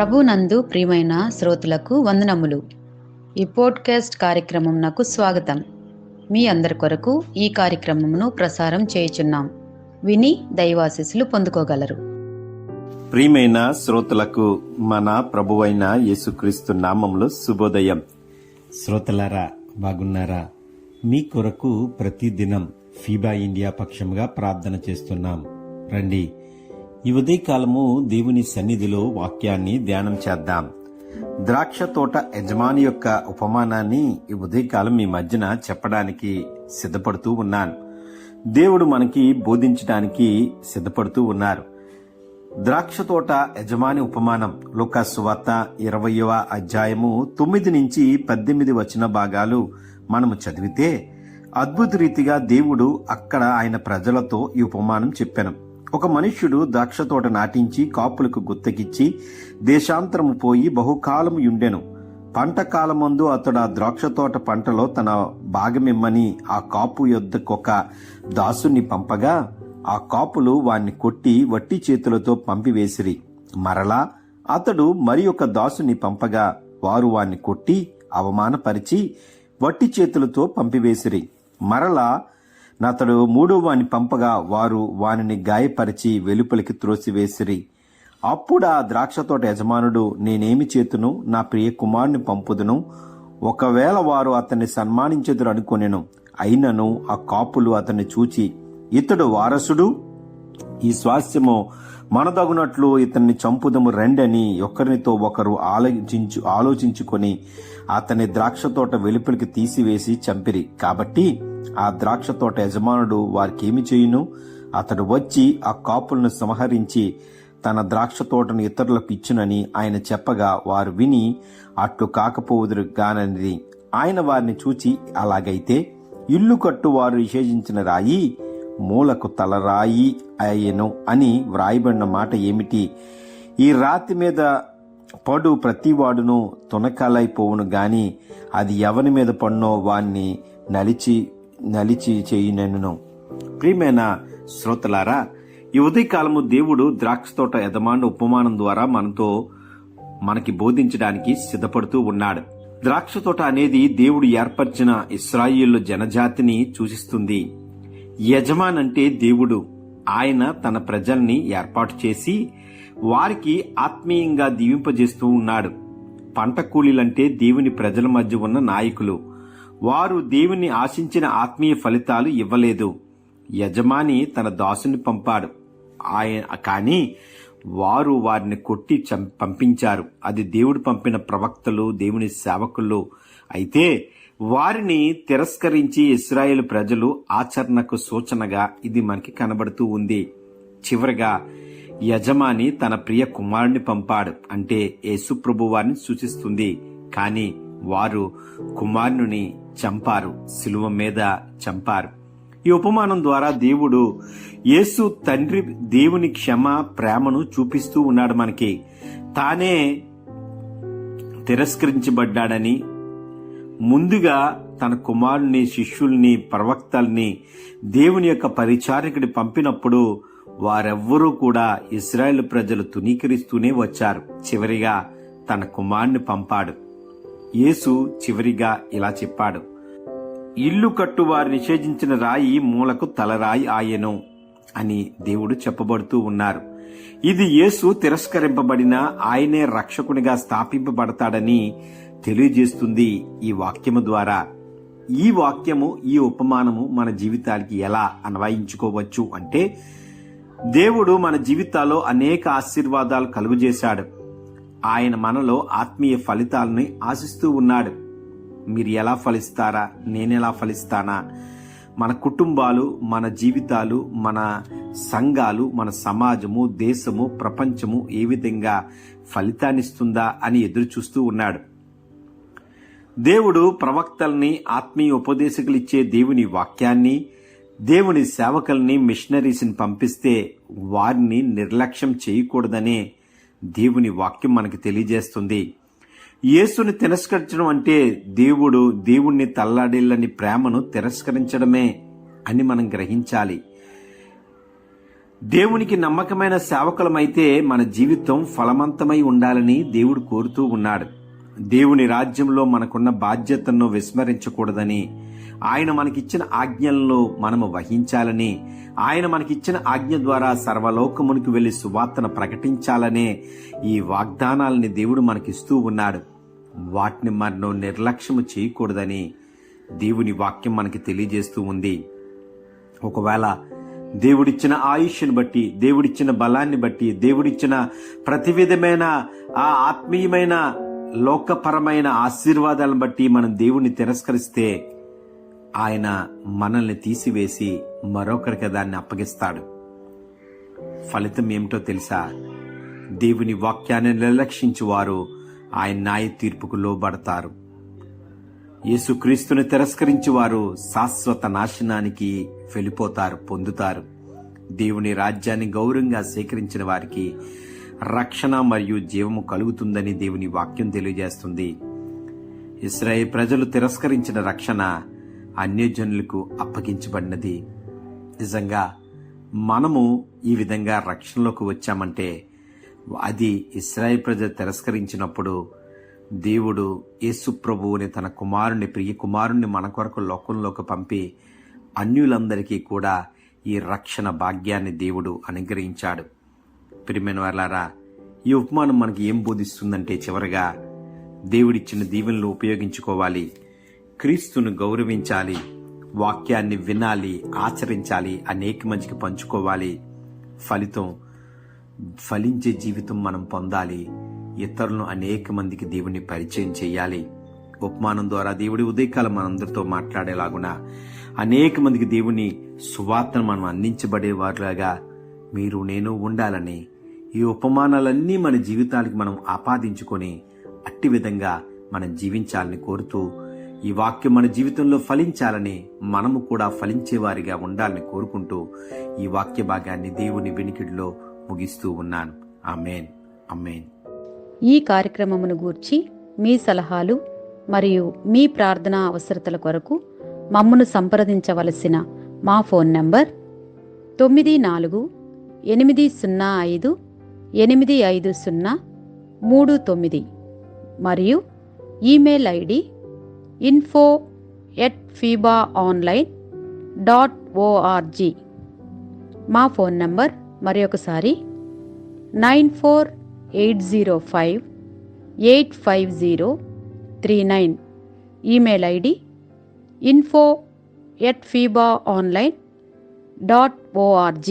ప్రభునందు ప్రియమైన శ్రోతలకు వందనములు. ఈ పోడ్కాస్ట్ కార్యక్రమం నాకు స్వాగతం. మీ అందరి కొరకు ఈ కార్యక్రమమును ప్రసారం చేయుచున్నాం. విని దైవాశీస్సులు పొందుకోగలరు. ప్రియమైన శ్రోతలకు మన ప్రభువైన యేసుక్రీస్తు నామములో శుభోదయం. శ్రోతలారా, బాగున్నారా? మీ కొరకు ప్రతిదినం ఫీబా ఇండియా పక్షముగా ప్రార్థన చేస్తున్నాం. రండి, ఈ ఉదయకాలము దేవుని సన్నిధిలో వాక్యాన్ని ధ్యానం చేద్దాం. ద్రాక్ష తోట యజమాని యొక్క ఉపమానాన్ని ఈ ఉదయకాలం మీ మధ్యన చెప్పడానికి సిద్ధపడుతూ ఉన్నాను. దేవుడు మనకి బోధించడానికి సిద్ధపడుతూ ఉన్నారు. ద్రాక్ష తోట యజమాని ఉపమానం లూకా సువార్త 20వ అధ్యాయము 9 నుంచి 18 వచన భాగాలు మనము చదివితే అద్భుత రీతిగా దేవుడు అక్కడ ఆయన ప్రజలతో ఈ ఉపమానం చెప్పాను. ఒక మనుష్యుడు ద్రాక్ష తోట నాటించి కాపులకు గుత్తకిచ్చి దేశాంతరము పోయి బహుకాలము యుండెను. పంట కాలమందు అతడు ఆ ద్రాక్ష తోట పంటలో తన భాగమిమ్మని ఆ కాపు యొద్దకొక దాసుని పంపగా ఆ కాపులు వాణ్ణి కొట్టి వట్టి చేతులతో పంపివేసిరి. మరలా అతడు మరి ఒక దాసుని పంపగా వారు వాణ్ణి కొట్టి అవమానపరిచి వట్టి చేతులతో పంపివేసిరి. మరలా అతడు మూడో వాణ్ణి పంపగా వారు వానిని గాయపరిచి వెలుపలికి త్రోసివేసిరి. అప్పుడు ఆ ద్రాక్ష తోట యజమానుడు, నేనేమి చేతును? నా ప్రియ కుమారుని పంపుదును. ఒకవేళ వారు అతన్ని సన్మానించెదురు అనుకొనెను. అయినను ఆ కాపులు అతన్ని చూచి, ఇతడు వారసుడు, ఈ స్వాస్థ్యము మనదగునట్లు ఇతన్ని చంపుదము రెండని ఒకరినితో ఒకరు ఆలోచించుకొని అతని ద్రాక్ష తోట వెలుపలికి తీసివేసి చంపిరి. కాబట్టి ఆ ద్రాక్ష తోట యజమానుడు వారికేమి చేయును? అతడు వచ్చి ఆ కాపులను సంహరించి తన ద్రాక్ష తోటను ఇతరులకు ఇచ్చునని ఆయన చెప్పగా వారు విని అట్లు కాకపోవుదురు గానని ఆయన వారిని చూచి, అలాగైతే ఇల్లు కట్టు వారు నిషేధించిన రాయి మూలకు తలరాయి అయ్యెను అని వ్రాయబడిన మాట ఏమిటి? ఈ రాతి మీద పడు ప్రతివాడును తునకాలైపోవును గాని అది ఎవని మీద పడినో వాణ్ణి నలిచి చేయునెను. ప్రియమైన శ్రోతలారా, ఈ ఉదయకాలము దేవుడు ద్రాక్ష తోట యజమాని ఉపమానం ద్వారా మనకి బోధించడానికి సిద్ధపడుతూ ఉన్నాడు. ద్రాక్ష తోట అనేది దేవుడు ఏర్పరిచిన ఇశ్రాయేలు జనజాతిని సూచిస్తుంది. యజమాన్ అంటే దేవుడు. ఆయన తన ప్రజల్ని ఏర్పాటు చేసి వారికి ఆత్మీయంగా దీవింపజేస్తూ ఉన్నాడు. పంట కూలీలంటే దేవుని ప్రజల మధ్య ఉన్న నాయకులు. వారు దేవుని ఆశించిన ఆత్మీయ ఫలితాలు ఇవ్వలేదు. యజమాని తన దాసుని పంపాడు, కానీ వారు వారిని కొట్టి పంపించారు. అది దేవుడు పంపిన ప్రవక్తలు, దేవుని సేవకులు. అయితే వారిని తిరస్కరించి ఇశ్రాయేలు ప్రజలు ఆచరణకు సూచనగా ఇది మనకి కనబడుతూ ఉంది. చివరగా యజమాని తన ప్రియ కుమారుని పంపాడు, అంటే యేసు ప్రభు వారిని సూచిస్తుంది. కానీ వారు కుమారుని చంపారు, శిలువ మీద చంపారు. ఈ ఉపమానం ద్వారా దేవుడు యేసు తండ్రి దేవుని క్షమ ప్రేమను చూపిస్తూ ఉన్నాడు మనకి. తానే తిరస్కరించబడ్డాడని, ముందుగా తన కుమారుని, శిష్యుల్ని, ప్రవక్తల్ని దేవుని యొక్క పరిచారకుడి పంపినప్పుడు వారెవ్వరూ కూడా ఇశ్రాయేలు ప్రజలు తునీకరిస్తూనే వచ్చారు. చివరిగా తన కుమారుని పంపాడు. యేసు చివరిగా ఇలా చెప్పాడు, ఇల్లు కట్టు వారు నిషేధించిన రాయి మూలకు తలరాయి ఆయెను అని దేవుడు చెప్పబడుతూ ఉన్నారు. ఇది యేసు తిరస్కరింపబడిన ఆయనే రక్షకునిగా స్థాపింపబడతాడని తెలియజేస్తుంది ఈ వాక్యము ద్వారా. ఈ వాక్యము, ఈ ఉపమానము మన జీవితాలకి ఎలా అన్వయించుకోవచ్చు అంటే, దేవుడు మన జీవితాల్లో అనేక ఆశీర్వాదాలు కలుగజేశాడు. ఆయన మనలో ఆత్మీయ ఫలితాలని ఆశిస్తూ ఉన్నాడు. మీరు ఎలా ఫలిస్తారా? నేనెలా ఫలిస్తానా? మన కుటుంబాలు, మన జీవితాలు, మన సంఘాలు, మన సమాజము, దేశము, ప్రపంచము ఏ విధంగా ఫలితాన్నిస్తుందా అని ఎదురు చూస్తూ ఉన్నాడు. దేవుడు ప్రవక్తల్ని, ఆత్మీయ ఉపదేశకులిచ్చే దేవుని వాక్యాన్ని, దేవుని సేవకుల్ని, మిషనరీస్ని పంపిస్తే వారిని నిర్లక్ష్యం చేయకూడదనే దేవుని వాక్యం మనకి తెలియజేస్తుంది. యేసుని తిరస్కరించడం అంటే దేవుణ్ణి తల్లాడిల్లని ప్రేమను తిరస్కరించడమే అని మనం గ్రహించాలి. దేవునికి నమ్మకమైన సేవకులమైతే మన జీవితం ఫలవంతమై ఉండాలని దేవుడు కోరుతూ ఉన్నాడు. దేవుని రాజ్యంలో మనకున్న బాధ్యతను విస్మరించకూడదని, ఆయన మనకిచ్చిన ఆజ్ఞల్లో మనము వహించాలని, ఆయన మనకిచ్చిన ఆజ్ఞ ద్వారా సర్వలోకమునికి వెళ్లి సువార్తను ప్రకటించాలనే ఈ వాగ్దానాలని దేవుడు మనకిస్తూ ఉన్నాడు. వాటిని మనం నిర్లక్ష్యము చేయకూడదని దేవుని వాక్యం మనకి తెలియజేస్తూ ఉంది. ఒకవేళ దేవుడిచ్చిన ఆయుష్ని బట్టి, దేవుడిచ్చిన బలాన్ని బట్టి, దేవుడిచ్చిన ప్రతి విధమైన ఆ ఆత్మీయమైన లోకపరమైన ఆశీర్వాదాలను బట్టి మనం దేవుణ్ణి తిరస్కరిస్తే ఆయన మనల్ని తీసివేసి మరొకరికి దాన్ని అప్పగిస్తాడు. ఫలితం ఏమిటో తెలుసా? దేవుని వాక్యాన్ని నిర్లక్షించు వారు ఆయన న్యాయ తీర్పుకు లోబడతారు. యేసుక్రీస్తుని తిరస్కరించి వారు శాశ్వత నాశనానికి వెళ్ళిపోతారు, పొందుతారు. దేవుని రాజ్యాన్ని గౌరవంగా స్వీకరించిన వారికి రక్షణ మరియు జీవము కలుగుతుందని దేవుని వాక్యం తెలియజేస్తుంది. ఇశ్రాయేలు ప్రజలు తిరస్కరించిన రక్షణ అన్యజనులకు అప్పగించబడినది. నిజంగా మనము ఈ విధంగా రక్షణలోకి వచ్చామంటే అది ఇశ్రాయేలు ప్రజలు తిరస్కరించినప్పుడు దేవుడు యేసు ప్రభువుని తన కుమారుని, ప్రియ కుమారుణ్ణి మన కొరకు లోకంలోకి పంపి అన్యులందరికీ కూడా ఈ రక్షణ భాగ్యాన్ని దేవుడు అనుగ్రహించాడు. ప్రియమైన వారలారా, ఈ ఉపమానం మనకి ఏం బోధిస్తుందంటే చివరగా దేవుడిచ్చిన దీవెనలు ఉపయోగించుకోవాలి, క్రీస్తును గౌరవించాలి, వాక్యాన్ని వినాలి, ఆచరించాలి, అనేక మందికి పంచుకోవాలి. ఫలించే జీవితం మనం పొందాలి. ఇతరులను అనేక మందికి దేవుని పరిచయం చేయాలి. ఉపమానం ద్వారా దేవుడి ఉదయకాలం మనందరితో మాట్లాడేలాగున అనేక మందికి దేవుని సువార్తను మనం అందించబడే వారిలాగా మీరు నేను ఉండాలని, ఈ ఉపమానాలన్నీ మన జీవితానికి మనం ఆపాదించుకొని అట్టి విధంగా మనం జీవించాలని కోరుతూ, ఈ వాక్యం మన జీవితంలో ఫలించాలని, మనము కూడా ఫలించేవారిగా ఉండాలని కోరుకుంటూ ఈ వాక్య భాగాన్ని దేవుని వినికిడిలో ముగిస్తూ ఉన్నాను. ఆమేన్, ఆమేన్. ఈ కార్యక్రమమును గూర్చి మీ సలహాలు మరియు మీ ప్రార్థనా అవసరతల కొరకు మమ్మను సంప్రదించవలసిన మా ఫోన్ నంబర్ 9448508503 మరియు ఈమెయిల్ ఐడి info@fibaonline.org. మా ఫోన్ నంబర్ మరొకసారి 9480585039. Email ID info@fibaonline.org.